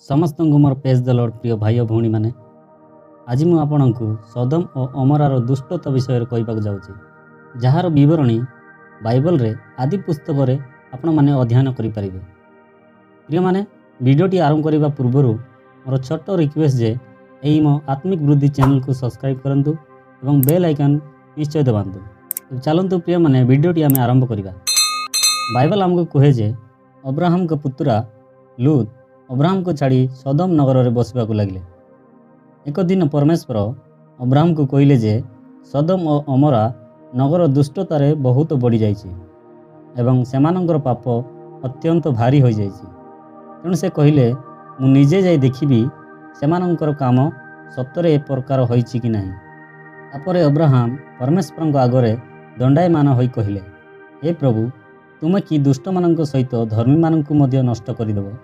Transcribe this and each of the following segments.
समस्त मोर page the Lord प्रिय भाई भौणी मैंने आज मु आपणको सदम और अमरार दुष्टता विषय कहवाक जाऊँगी जार बरणी बाइबल रे आदि पुस्तक रे आपण माने अध्ययन करें। प्रिय माने वीडियोटी आरंभ करने पूर्व मोर छोट रिक्वेस्ट जे यही मो आत्मिक वृद्धि चैनल को सब्सक्राइब करंतु एवं बेल आइकन निश्चय दबातु। चलतु प्रिय माने वीडियोटी आम आरंभ करवा। बाइबल आमको कहे जे अब्राहम का पुत्रा लूत अब्राहम को छाड़ी सदम नगर में बसवाक लगे। एक दिन परमेश्वर अब्राहम को कहले जे सदम और अमरा नगर दुष्टतार बहुत बढ़ी जाइए एवं सेमानंकर पाप अत्यंत भारी हो जाइए। तेणु से कहले मु निजे जाई देखिबी सेमानंकर काम सतरे ए प्रकार होइछि कि नहीं। तापर अब्राहम परमेश्वर आगरे दंडायमान होई कहले, हे प्रभु तुम कि दुष्ट मानक सहित धर्मी मानक मध्य नष्ट करदेव।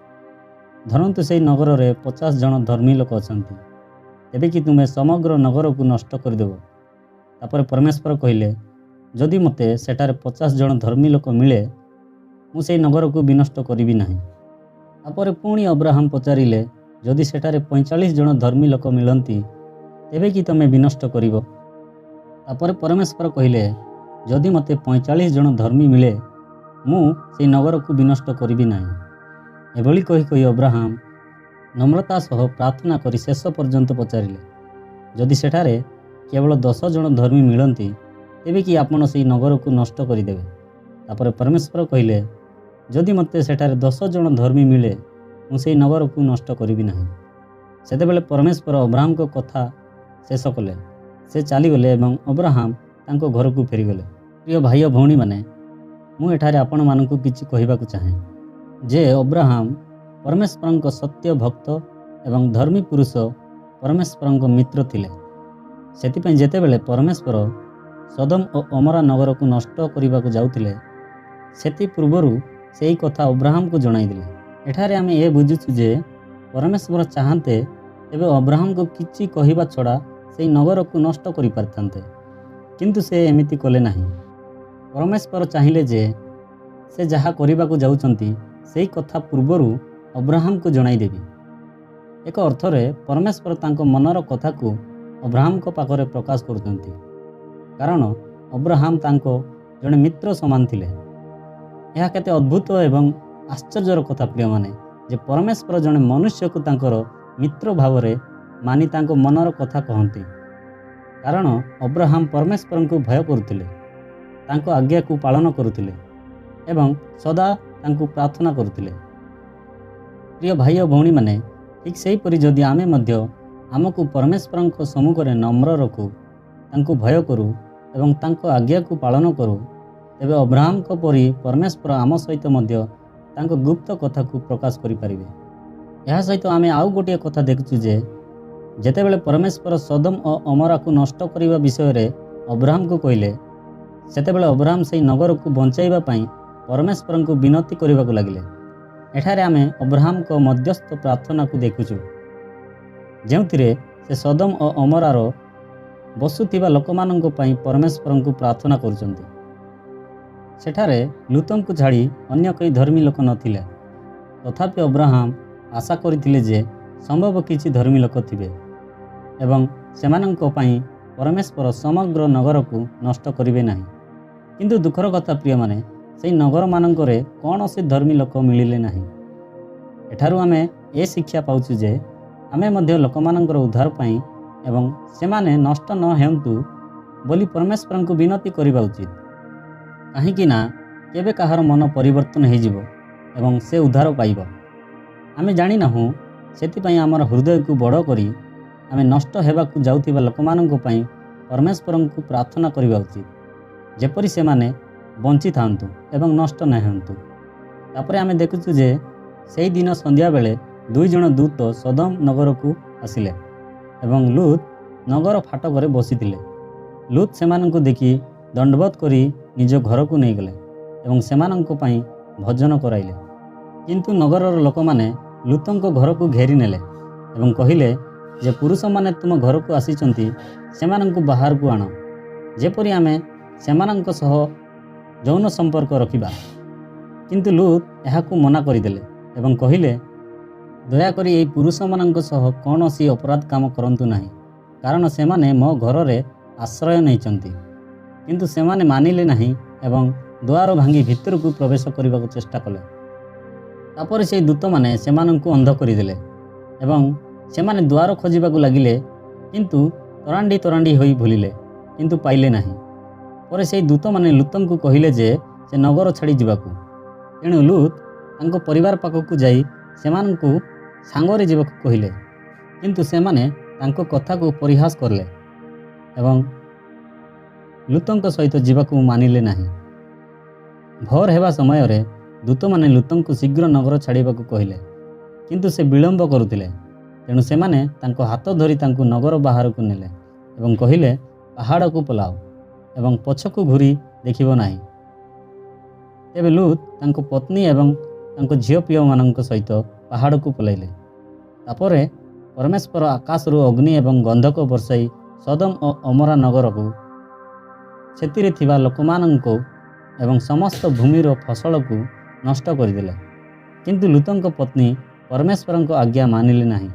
धरतु से नगर में 50 जन धर्मी लोक अच्छा तेबे कि तुम्हें समग्र नगर को नष्ट करदेव। तापर परमेश्वर कहले जदि मते सेठारे 50 जन धर्मी लोक मिले मुझे नगर को विनष्ट करी ना। तापर पुणी अब्राहम पचारिले जदि सेठारे 45 जन धर्मी लोक मिलती तेबे कि तुम्हें विनष्ट करिवो। तापर परमेश्वर कहले जदि मते 45 जन धर्मी मिले मु से नगर को विनष्ट करी ना। एभली कही कही अब्राहम नम्रता सह प्रार्थना करी शेष पर्यंत पचारिले जदि सेठारे केवल 10 जन धर्मी मिलती तेबे कि आपण से नगर को नष्ट करदेवे। तापर परमेश्वर कहले जदि मते सेठारे 10 जन धर्मी मिले मुझे नगर को नष्ट करी ना। सेतेबेले परमेश्वर अब्राहम को कथा शेष कले। से चलीगले एवं अब्राहम तांको घर को फेरीगले। प्रिय भाई भौणी माने मु एठारे आपण मानकु किछि कहिबाकु चाहे जे अब्राहम परमेश्वर सत्य भक्त एवं धर्मी पुरुष परमेश्वर मित्र थिले। सेतिपय जेतेबेले परमेश्वर सदम और अमरा नगर को नष्ट करने जाउथिले सेति पूर्वरु सेही कथा अब्राहम को जणाई दिले। एठारे आमे ए बुझुछु जे परमेश्वर चाहते तेबे अब्राहम को किछि कहिबा छड़ा सेही नगर को नष्ट करि पारथान्ते, किंतु से एमिति कले नाही। परमेश्वर चाहिए जे से जहा करने को जाउछंती सेही कथा पूर्वरु अब्राहम को जणाई देबी। एक अर्थरे परमेश्वर तांको मनर कथा को अब्राहम को पाखरे प्रकाश करछंती, कारण अब्राहम तांको जने मित्र समान थिले। यह केते अद्भुत एवं आश्चर्यर कथा प्रिय माने जे परमेश्वर जने मनुष्य को तांकर मित्र भावरे मानी तांको मनर कथा कहंती। कारण अब्राहम परमेश्वर को भय करुथिले, तांको आज्ञा को पालन करुथिले एवं सदा तांको प्रार्थना करुथिले। प्रिय भाई और भौणी माने ठीक सेही परि जदि आमे मध्य आमको परमेश्वर को सम्मुख में नम्र रखु तांको भय करू एवं तांको आज्ञा को पालन करू तेबे अब्राहम को परि परमेश्वर आम सहित मध्य तांको गुप्त कथा को प्रकाश करि परिबे। यह सहित आमे आउ गोटे कथा देखुछु जे जेतेबेले परमेश्वर सदम और अमरा को नष्ट करिबा विषय रे अब्राहम को कहले सेतेबेले अब्राहम सेही नगर को बंचाइबा पई परमेश्वर को विनती करने लगिले। एठारे आमे अब्राहम को मध्यस्थ प्रार्थना को देखुछु जेउथिरे से सदम और अमरार बसुथिबा लोकमानंको पई परमेश्वर को प्रार्थना करुचंती। सेठारे लूतम को छाड़ी अन्य कई धर्मी लोक नथिले, तथापि अब्राहम आशा करथिले जे संभव किछि धर्मी लोक थिबे एवं सेमानंको पई परमेश्वर समग्र नगर को नष्ट करिवे नाही। किंतु दुखर कथा प्रिय माने से नगर मानकरे कौन से धर्मी लोक मिलिले नाही। एठारु आमे ए शिक्षा पाउछु जे आमे मध्य लोकमानंकर उद्धार पाई एवं सेमाने नष्ट न हेंतु बोली परमेश्वर को विनती करिबा उचित। काहेकि ना केबे काहार मन परिवर्तन हो जिवो एवं से उद्धार पाइबो आमे जानि नाहु। सेतिपई आमर हृदय को बड़ करी आमे नष्ट हेबाकु जाउथिबा लोकमानंको पई परमेश्वर को प्रार्थना करिबा उचित, जेपरि सेमाने बंची थांतु एवं नष्ट न हेंतु। तापरे आमे देखुछु जे सेही दिन संध्या बेले 2 जन दूत सदम नगर को आसिले एवं लूत नगर फाटक बसीथिले। लूत सेमानंको देखि दंडवत करी निज घर को नहीं गले एवं सेमानंको पई भजन कराइले। किंतु नगरर लोक माने लूतंको घर को घेरी नेले एवं कहिले जे पुरुष माने तुम घर को आसीचंती सेमानंको बाहर को आण, जेपरि आमे सेमानंको सह यौन संपर्क रखिबा। किंतु लूत एहाकु मना करदेले एवं कहिले ଦୟାକରି ଏହି ପୁରୁଷମାନଙ୍କ ସହ କୌଣସି ଅପରାଧ କାମ କରନ୍ତୁ ନାହିଁ, କାରଣ ସେମାନେ ମୋ ଘରରେ ଆଶ୍ରୟ ନେଇଛନ୍ତି। କିନ୍ତୁ ସେମାନେ ମାନିଲେ ନାହିଁ ଏବଂ ଦୁଆର ଭାଙ୍ଗି ଭିତରକୁ ପ୍ରବେଶ କରିବାକୁ ଚେଷ୍ଟା କଲେ। ତାପରେ ସେହି ଦୂତମାନେ ସେମାନଙ୍କୁ ଅନ୍ଧ କରିଦେଲେ ଏବଂ ସେମାନେ ଦୁଆର ଖୋଜିବାକୁ ଲାଗିଲେ, କିନ୍ତୁ ତରାଣ୍ଡି ହୋଇ ବୁଲିଲେ, କିନ୍ତୁ ପାଇଲେ ନାହିଁ। ପରେ ସେହି ଦୂତମାନେ ଲୁତଙ୍କୁ କହିଲେ ଯେ ସେ ନଗର ଛାଡ଼ି ଯିବାକୁ। ତେଣୁ ଲୁତ ତାଙ୍କ ପରିବାର ପାଖକୁ ଯାଇ ସେମାନଙ୍କୁ ସାଙ୍ଗରେ ଯିବାକୁ କହିଲେ, କିନ୍ତୁ ସେମାନେ ତାଙ୍କ କଥାକୁ ପରିହାସ କଲେ ଏବଂ ଲୁତଙ୍କ ସହିତ ଯିବାକୁ ମାନିଲେ ନାହିଁ। ଭୋର ହେବା ସମୟରେ ଦୂତମାନେ ଲୁତଙ୍କୁ ଶୀଘ୍ର ନଗର ଛାଡ଼ିବାକୁ କହିଲେ, କିନ୍ତୁ ସେ ବିଳମ୍ବ କରୁଥିଲେ। ତେଣୁ ସେମାନେ ତାଙ୍କ ହାତ ଧରି ତାଙ୍କୁ ନଗର ବାହାରକୁ ନେଲେ ଏବଂ କହିଲେ, ପାହାଡ଼କୁ ପଳାଅ ଏବଂ ପଛକୁ ଘୁରି ଦେଖିବ ନାହିଁ। ତେବେ ଲୁତ ତାଙ୍କ ପତ୍ନୀ ଏବଂ ତାଙ୍କ ଝିଅ ପିଅମାନଙ୍କ ସହିତ ପାହାଡ଼କୁ ପଳାଇଲେ। ତାପରେ ପରମେଶ୍ୱର ଆକାଶରୁ ଅଗ୍ନି ଏବଂ ଗନ୍ଧକ ବର୍ଷାଇ ସୋଦମ ଓ ଅମରା ନଗରକୁ, ସେଥିରେ ଥିବା ଲୋକମାନଙ୍କୁ ଏବଂ ସମସ୍ତ ଭୂମିର ଫସଲକୁ ନଷ୍ଟ କରିଦେଲେ। କିନ୍ତୁ ଲୁତଙ୍କ ପତ୍ନୀ ପରମେଶ୍ୱରଙ୍କ ଆଜ୍ଞା ମାନିଲେ ନାହିଁ।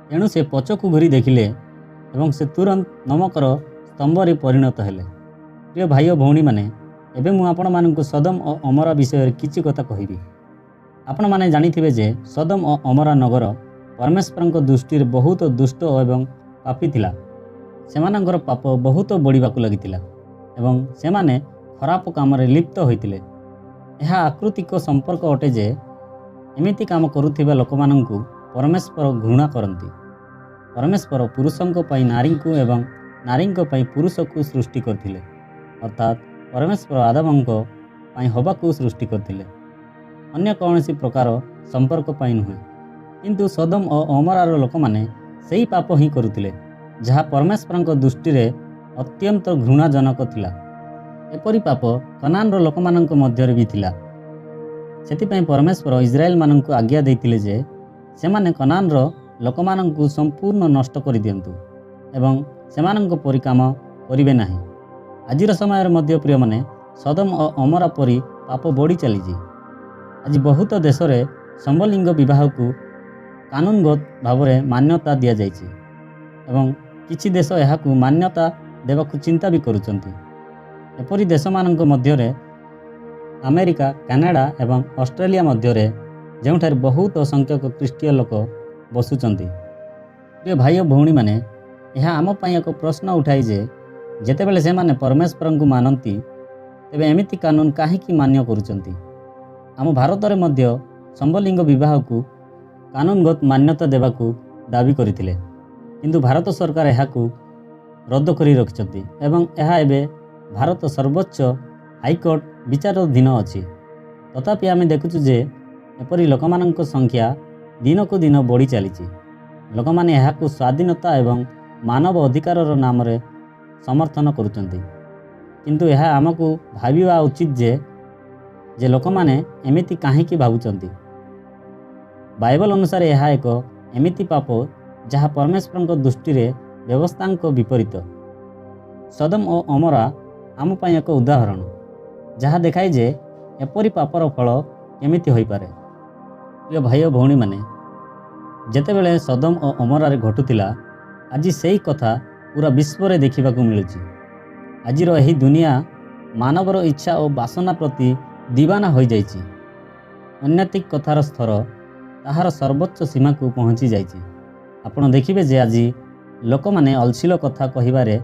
ତେଣୁ ସେ ପଛକୁ ଘୁରି ଦେଖିଲେ ଏବଂ ସେ ତୁରନ୍ତ ନମକର ସ୍ତମ୍ଭରେ ପରିଣତ ହେଲେ। ପ୍ରିୟ ଭାଇ ଓ ଭଉଣୀମାନେ, ଏବେ ମୁଁ ଆପଣମାନଙ୍କୁ ସୋଦମ ଓ ଅମରା ବିଷୟରେ କିଛି କଥା କହିବି। ଆପଣମାନେ ଜାଣିଥିବେ ଯେ ସୋଦମ ଓ ଅମରା ନଗର ପରମେଶ୍ୱରଙ୍କ ଦୃଷ୍ଟିରେ ବହୁତ ଦୁଷ୍ଟ ଏବଂ ପାପୀ ଥିଲା। ସେମାନଙ୍କର ପାପ ବହୁତ ବଢ଼ିବାକୁ ଲାଗିଥିଲା ଏବଂ ସେମାନେ ଖରାପ କାମରେ ଲିପ୍ତ ହୋଇଥିଲେ। ଏହା ଆକୃତିକ ସମ୍ପର୍କ ଅଟେ ଯେ ଏମିତି କାମ କରୁଥିବା ଲୋକମାନଙ୍କୁ ପରମେଶ୍ୱର ଘୃଣା କରନ୍ତି। ପରମେଶ୍ୱର ପୁରୁଷଙ୍କ ପାଇଁ ନାରୀଙ୍କୁ ଏବଂ ନାରୀଙ୍କ ପାଇଁ ପୁରୁଷକୁ ସୃଷ୍ଟି କରିଥିଲେ, ଅର୍ଥାତ୍ ପରମେଶ୍ୱର ଆଦାମଙ୍କ ପାଇଁ ହବାକୁ ସୃଷ୍ଟି କରିଥିଲେ, ଅନ୍ୟ କୌଣସି ପ୍ରକାର ସମ୍ପର୍କ ପାଇଁ ନୁହେଁ। କିନ୍ତୁ ସୋଦମ ଓ ଅମରାର ଲୋକମାନେ ସେହି ପାପ ହିଁ କରୁଥିଲେ, ଯାହା ପରମେଶ୍ୱରଙ୍କ ଦୃଷ୍ଟିରେ ଅତ୍ୟନ୍ତ ଘୃଣାଜନକ ଥିଲା। ଏପରି ପାପ କନାନର ଲୋକମାନଙ୍କ ମଧ୍ୟରେ ବି ଥିଲା। ସେଥିପାଇଁ ପରମେଶ୍ୱର ଇସ୍ରାଏଲମାନଙ୍କୁ ଆଜ୍ଞା ଦେଇଥିଲେ ଯେ ସେମାନେ କନାନର ଲୋକମାନଙ୍କୁ ସମ୍ପୂର୍ଣ୍ଣ ନଷ୍ଟ କରିଦିଅନ୍ତୁ ଏବଂ ସେମାନଙ୍କ ପରି କାମ କରିବେ ନାହିଁ। ଆଜିର ସମୟରେ ମଧ୍ୟ ପ୍ରିୟମାନେ, ସୋଦମ ଓ ଅମରା ପରି ପାପ ବଢ଼ି ଚାଲିଛି। ଆଜି ବହୁତ ଦେଶରେ ସମଲିଙ୍ଗ ବିବାହକୁ କାନୁନଗତ ଭାବରେ ମାନ୍ୟତା ଦିଆଯାଇଛି ଏବଂ କିଛି ଦେଶ ଏହାକୁ ମାନ୍ୟତା ଦେବାକୁ ଚିନ୍ତା ବି କରୁଛନ୍ତି। ଏପରି ଦେଶମାନଙ୍କ ମଧ୍ୟରେ ଆମେରିକା, କାନାଡ଼ା ଏବଂ ଅଷ୍ଟ୍ରେଲିଆ ମଧ୍ୟରେ, ଯେଉଁଠାରେ ବହୁତ ସଂଖ୍ୟକ ଖ୍ରୀଷ୍ଟୀୟ ଲୋକ ବସୁଛନ୍ତି। ପ୍ରିୟ ଭାଇ ଓ ଭଉଣୀମାନେ, ଏହା ଆମ ପାଇଁ ଏକ ପ୍ରଶ୍ନ ଉଠାଏ ଯେ ଯେତେବେଳେ ସେମାନେ ପରମେଶ୍ୱରଙ୍କୁ ମାନନ୍ତି, ତେବେ ଏମିତି କାନୁନ କାହିଁକି ମାନ୍ୟ କରୁଛନ୍ତି? ଆମ ଭାରତରେ ମଧ୍ୟ ସମଲିଙ୍ଗ ବିବାହକୁ କାନୁନଗତ ମାନ୍ୟତା ଦେବାକୁ ଦାବି କରିଥିଲେ, କିନ୍ତୁ ଭାରତ ସରକାର ଏହାକୁ ରଦ୍ଦ କରି ରଖିଛନ୍ତି ଏବଂ ଏହା ଏବେ ଭାରତ ସର୍ବୋଚ୍ଚ ହାଇକୋର୍ଟ ବିଚାରାଧୀନ ଅଛି। ତଥାପି ଆମେ ଦେଖୁଛୁ ଯେ ଏପରି ଲୋକମାନଙ୍କ ସଂଖ୍ୟା ଦିନକୁ ଦିନ ବଢ଼ି ଚାଲିଛି। ଲୋକମାନେ ଏହାକୁ ସ୍ୱାଧୀନତା ଏବଂ ମାନବ ଅଧିକାରର ନାମରେ ସମର୍ଥନ କରୁଛନ୍ତି। କିନ୍ତୁ ଏହା ଆମକୁ ଭାବିବା ଉଚିତ ଯେ ଲୋକମାନେ ଏମିତି କାହିଁକି ଭାବୁଛନ୍ତି। ବାଇବଲ ଅନୁସାରେ ଏହା ଏକ ଏମିତି ପାପ ଯାହା ପରମେଶ୍ୱରଙ୍କ ଦୃଷ୍ଟିରେ ବ୍ୟବସ୍ଥାଙ୍କ ବିପରୀତ। ସୋଦମ ଓ ଅମରା ଆମ ପାଇଁ ଏକ ଉଦାହରଣ, ଯାହା ଦେଖାଏ ଯେ ଏପରି ପାପର ଫଳ କେମିତି ହୋଇପାରେ। ପ୍ରିୟ ଭାଇ ଓ ଭଉଣୀମାନେ, ଯେତେବେଳେ ସୋଦମ ଓ ଅମରାରେ ଘଟୁଥିଲା, ଆଜି ସେହି କଥା ପୁରା ବିଶ୍ୱରେ ଦେଖିବାକୁ ମିଳୁଛି। ଆଜିର ଏହି ଦୁନିଆ ମାନବର ଇଚ୍ଛା ଓ ବାସନା ପ୍ରତି ଦିବାନା ହୋଇଯାଇଛି। ଅନୈତିକତାର ସ୍ତର ତାହାର ସର୍ବୋଚ୍ଚ ସୀମାକୁ ପହଞ୍ଚି ଯାଇଛି। ଆପଣ ଦେଖିବେ ଯେ ଆଜି ଲୋକମାନେ ଅଶ୍ଳୀଳ କଥା କହିବାରେ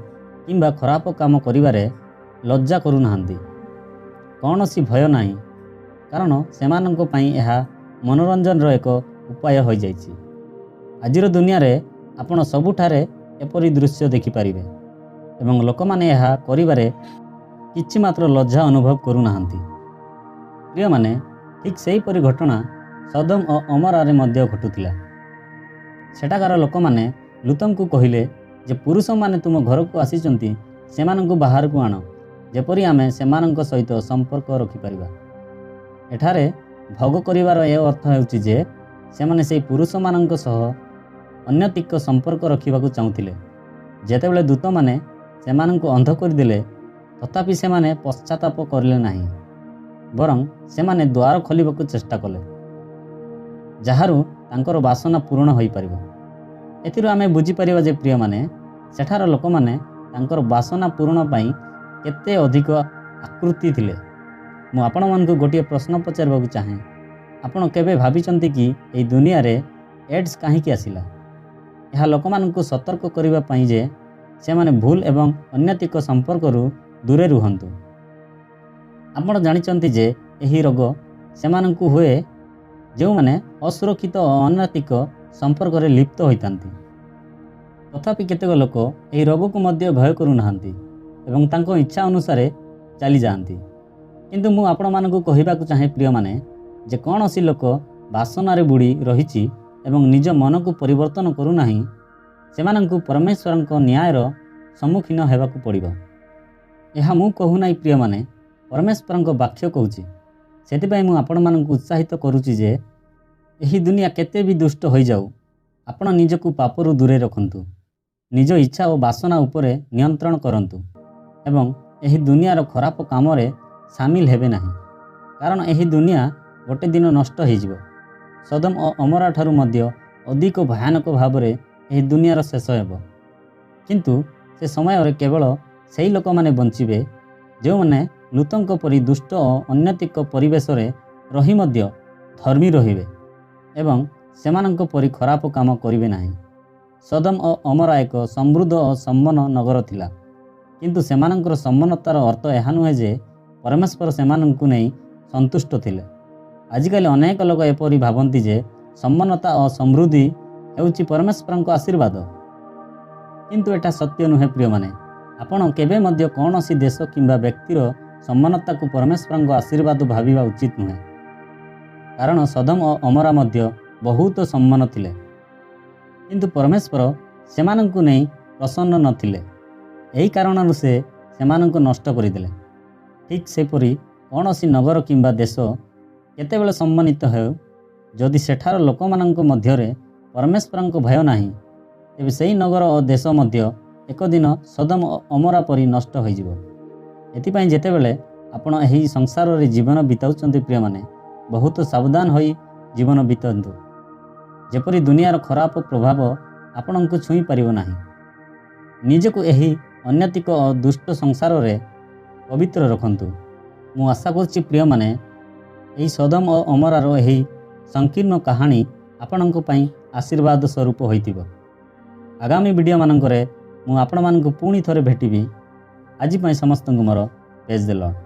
କିମ୍ବା ଖରାପ କାମ କରିବାରେ ଲଜ୍ଜା କରୁନାହାନ୍ତି। କୌଣସି ଭୟ ନାହିଁ, କାରଣ ସେମାନଙ୍କ ପାଇଁ ଏହା ମନୋରଞ୍ଜନର ଏକ ଉପାୟ ହୋଇଯାଇଛି। ଆଜିର ଦୁନିଆରେ ଆପଣ ସବୁଠାରେ ଏପରି ଦୃଶ୍ୟ ଦେଖିପାରିବେ ଏବଂ ଲୋକମାନେ ଏହା କରିବାରେ କିଛି ମାତ୍ର ଲଜ୍ଜା ଅନୁଭବ କରୁନାହାନ୍ତି। ପ୍ରିୟମାନେ, ଠିକ୍ ସେହିପରି ଘଟଣା ସୋଦମ ଓ ଅମରାରେ ମଧ୍ୟ ଘଟୁଥିଲା। ସେଠାକାର ଲୋକମାନେ ଲୁତଙ୍କୁ କହିଲେ ଯେ ପୁରୁଷମାନେ ତୁମ ଘରକୁ ଆସିଛନ୍ତି, ସେମାନଙ୍କୁ ବାହାରକୁ ଆଣ, ଯେପରି ଆମେ ସେମାନଙ୍କ ସହିତ ସମ୍ପର୍କ ରଖିପାରିବା। ଏଠାରେ ଭୋଗ କରିବାର ଏ ଅର୍ଥ ହେଉଛି ଯେ ସେମାନେ ସେହି ପୁରୁଷମାନଙ୍କ ସହ ଅନୈତିକ ସମ୍ପର୍କ ରଖିବାକୁ ଚାହୁଁଥିଲେ। ଯେତେବେଳେ ଦୂତମାନେ ସେମାନଙ୍କୁ ଅନ୍ଧ କରିଦେଲେ, ତଥାପି ସେମାନେ ପଶ୍ଚାତାପ କରିଲେ ନାହିଁ, ବରଂ ସେମାନେ ଦ୍ୱାର ଖୋଲିବାକୁ ଚେଷ୍ଟା କଲେ, ଯାହାରୁ ତାଙ୍କର ବାସନା ପୂରଣ ହୋଇପାରିବ। ଏଥିରୁ ଆମେ ବୁଝିପାରିବା ଯେ ପ୍ରିୟମାନେ, ସେଠାର ଲୋକମାନେ ତାଙ୍କର ବାସନା ପୂରଣ ପାଇଁ କେତେ ଅଧିକ ଆକୃତି ଥିଲେ। ମୁଁ ଆପଣମାନଙ୍କୁ ଗୋଟିଏ ପ୍ରଶ୍ନ ପଚାରିବାକୁ ଚାହେଁ। ଆପଣ କେବେ ଭାବିଛନ୍ତି କି ଏହି ଦୁନିଆରେ ଏଡ୍ସ କାହିଁକି ଆସିଲା? ଏହା ଲୋକମାନଙ୍କୁ ସତର୍କ କରିବା ପାଇଁ ଯେ ସେମାନେ ଭୁଲ ଏବଂ ଅନୈତିକ ସମ୍ପର୍କରୁ ଦୂରେ ରୁହନ୍ତୁ। ଆପଣ ଜାଣିଛନ୍ତି ଯେ ଏହି ରୋଗ ସେମାନଙ୍କୁ ହୁଏ ଯେଉଁମାନେ ଅସୁରକ୍ଷିତ ଓ ଅନୈତିକ ସମ୍ପର୍କରେ ଲିପ୍ତ ହୋଇଥାନ୍ତି। ତଥାପି କେତେକ ଲୋକ ଏହି ରୋଗକୁ ମଧ୍ୟ ଭୟ କରୁନାହାନ୍ତି ଏବଂ ତାଙ୍କ ଇଚ୍ଛା ଅନୁସାରେ ଚାଲିଯାଆନ୍ତି। କିନ୍ତୁ ମୁଁ ଆପଣମାନଙ୍କୁ କହିବାକୁ ଚାହେଁ ପ୍ରିୟମାନେ, ଯେ କୌଣସି ଲୋକ ବାସନାରେ ବୁଡ଼ି ରହିଛି ଏବଂ ନିଜ ମନକୁ ପରିବର୍ତ୍ତନ କରୁନାହିଁ, ସେମାନଙ୍କୁ ପରମେଶ୍ୱରଙ୍କ ନ୍ୟାୟର ସମ୍ମୁଖୀନ ହେବାକୁ ପଡ଼ିବ। ଏହା ମୁଁ କହୁନାହିଁ ପ୍ରିୟମାନେ, ପରମେଶ୍ୱରଙ୍କ ବାକ୍ୟ କହୁଛି। ସେଥିପାଇଁ ମୁଁ ଆପଣମାନଙ୍କୁ ଉତ୍ସାହିତ କରୁଛି ଯେ ଏହି ଦୁନିଆ କେତେ ବି ଦୁଷ୍ଟ ହୋଇଯାଉ, ଆପଣ ନିଜକୁ ପାପରୁ ଦୂରେ ରଖନ୍ତୁ, ନିଜ ଇଚ୍ଛା ଓ ବାସନା ଉପରେ ନିୟନ୍ତ୍ରଣ କରନ୍ତୁ ଏବଂ ଏହି ଦୁନିଆର ଖରାପ କାମରେ ସାମିଲ ହେବେ ନାହିଁ। କାରଣ ଏହି ଦୁନିଆ ଗୋଟେ ଦିନ ନଷ୍ଟ ହୋଇଯିବ। ସୋଦମ ଓ ଅମରା ଠାରୁ ମଧ୍ୟ ଅଧିକ ଭୟାନକ ଭାବରେ ଏହି ଦୁନିଆର ଶେଷ ହେବ। କିନ୍ତୁ ସେ ସମୟରେ କେବଳ ସେହି ଲୋକମାନେ ବଞ୍ଚିବେ ଯେଉଁମାନେ ଲୁତଙ୍କ ପରି ଦୁଷ୍ଟ ଓ ଅନୈତିକ ପରିବେଶରେ ରହି ମଧ୍ୟ ଧର୍ମୀ ରହିବେ ଏବଂ ସେମାନଙ୍କ ପରି ଖରାପ କାମ କରିବେ ନାହିଁ। ସୋଦମ ଓ ଅମରା ଏକ ସମୃଦ୍ଧ ଓ ସମ୍ପନ୍ନ ନଗର ଥିଲା, କିନ୍ତୁ ସେମାନଙ୍କର ସମ୍ପନ୍ନତାର ଅର୍ଥ ଏହା ନୁହେଁ ଯେ ପରମେଶ୍ୱର ସେମାନଙ୍କୁ ନେଇ ସନ୍ତୁଷ୍ଟ ଥିଲେ। ଆଜିକାଲି ଅନେକ ଲୋକ ଏପରି ଭାବନ୍ତି ଯେ ସମ୍ପନ୍ନତା ଓ ସମୃଦ୍ଧି ହେଉଛି ପରମେଶ୍ୱରଙ୍କ ଆଶୀର୍ବାଦ, କିନ୍ତୁ ଏଟା ସତ୍ୟ ନୁହେଁ ପ୍ରିୟମାନେ। ଆପଣ କେବେ ମଧ୍ୟ କୌଣସି ଦେଶ କିମ୍ବା ବ୍ୟକ୍ତିର ସମ୍ପନ୍ନତାକୁ ପରମେଶ୍ୱରଙ୍କ ଆଶୀର୍ବାଦ ଭାବିବା ଉଚିତ ନୁହେଁ, କାରଣ ସୋଦମ ଓ ଅମରା ମଧ୍ୟ ବହୁତ ସମ୍ପନ୍ନ ଥିଲେ, କିନ୍ତୁ ପରମେଶ୍ୱର ସେମାନଙ୍କୁ ନେଇ ପ୍ରସନ୍ନ ନଥିଲେ। ଏହି କାରଣରୁ ସେ ସେମାନଙ୍କୁ ନଷ୍ଟ କରିଦେଲେ। ଠିକ୍ ସେପରି କୌଣସି ନଗର କିମ୍ବା ଦେଶ କେତେବେଳେ ସମ୍ମାନିତ ହେଉ, ଯଦି ସେଠାର ଲୋକମାନଙ୍କ ମଧ୍ୟରେ ପରମେଶ୍ୱରଙ୍କ ଭୟ ନାହିଁ, ତେବେ ସେହି ନଗର ଓ ଦେଶ ମଧ୍ୟ ଏକ ଦିନ ସୋଦମ ଓ ଅମରା ପରି ନଷ୍ଟ ହୋଇଯିବ। ଏଥିପାଇଁ ଯେତେବେଳେ ଆପଣ ଏହି ସଂସାରରେ ଜୀବନ ବିତାଉଛନ୍ତି ପ୍ରିୟମାନେ, ବହୁତ ସାବଧାନ ହୋଇ ଜୀବନ ବିତାନ୍ତୁ, ଯେପରି ଦୁନିଆର ଖରାପ ପ୍ରଭାବ ଆପଣଙ୍କୁ ଛୁଇଁ ପାରିବ ନାହିଁ। ନିଜକୁ ଏହି ଅନୈତିକ ଓ ଦୁଷ୍ଟ ସଂସାରରେ ପବିତ୍ର ରଖନ୍ତୁ। ମୁଁ ଆଶା କରୁଛି ପ୍ରିୟମାନେ, ଏହି ସୋଦମ ଓ ଅମରାର ଏହି ସଂକୀର୍ଣ୍ଣ କାହାଣୀ ଆପଣଙ୍କ ପାଇଁ ଆଶୀର୍ବାଦ ସ୍ୱରୂପ ହୋଇଥିବ। ଆଗାମୀ ଭିଡ଼ିଓମାନଙ୍କରେ ମୁଁ ଆପଣମାନଙ୍କୁ ପୁଣି ଥରେ ଭେଟିବି। ଆଜି ପାଇଁ ସମସ୍ତଙ୍କୁ ମୋର ପ୍ରେଜ୍ ଦ ଲର୍ଡ।